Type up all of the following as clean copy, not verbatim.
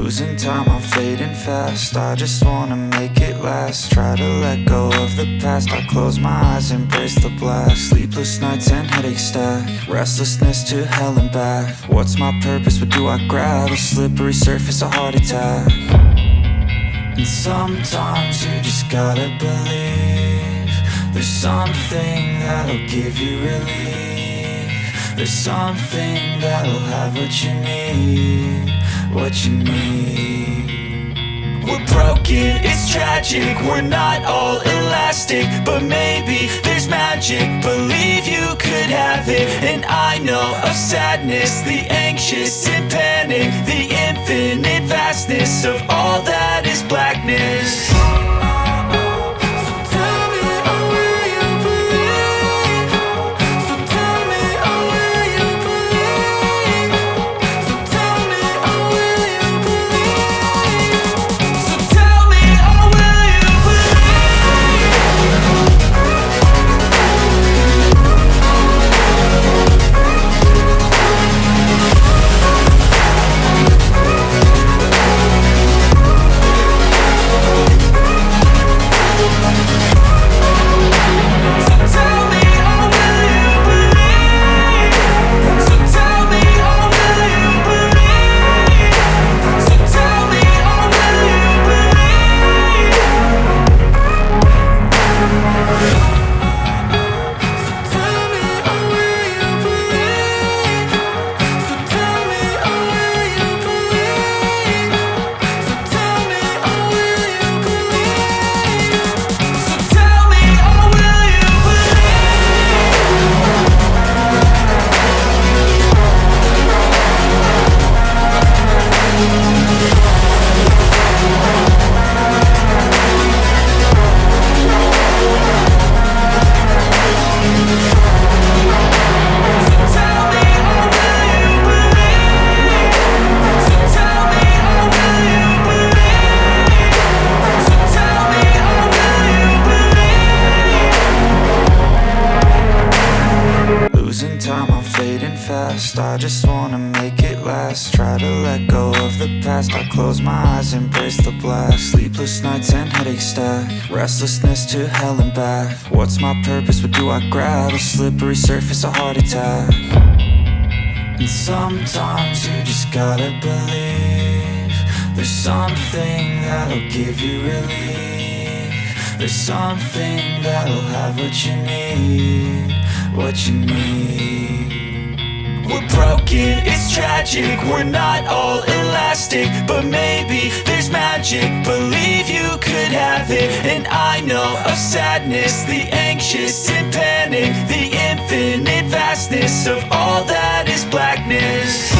Losing time, I'm fading fast. I just wanna make it last. Try to let go of the past. I close my eyes, embrace the blast. Sleepless nights and headache stack. Restlessness to hell and back. What's my purpose? What do I grab? A slippery surface, a heart attack. And sometimes you just gotta believe there's something that'll give you relief. There's something that'll have what you need, what you need. We're broken, it's tragic, we're not all elastic, but maybe there's magic. Believe you could have it, and I know of sadness, the anxious and panic, the infinite vastness of all that is blackness. Losing time, I'm fading fast. I just wanna make it last. Try to let go of the past. I close my eyes, embrace the blast. Sleepless nights and headache stack. Restlessness to hell and back. What's my purpose? What do I grab? A slippery surface, a heart attack. And sometimes you just gotta believe there's something that'll give you relief. There's something that'll have what you need, what you need. We're broken, it's tragic, we're not all elastic, but maybe there's magic. Believe you could have it, and I know of sadness, the anxious and panic, the infinite vastness of all that is blackness.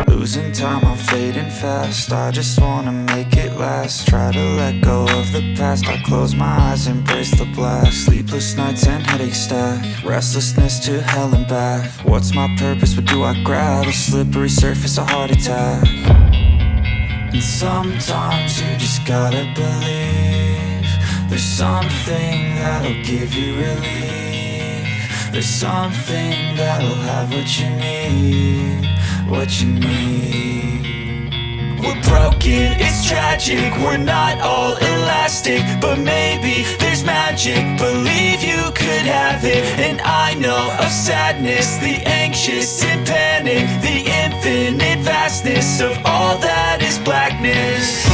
Losing time, I'm fading fast. I just wanna make it it last. Try to let go of the past. I close my eyes, embrace the blast. Sleepless nights and headaches stack. Restlessness to hell and back. What's my purpose? What do I grab? A slippery surface, a heart attack. And sometimes you just gotta believe there's something that'll give you relief. There's something that'll have what you need, what you need. We're broken, it's tragic, we're not all elastic, but maybe there's magic, believe you could have it. And I know of sadness, the anxious and panic, the infinite vastness of all that is blackness.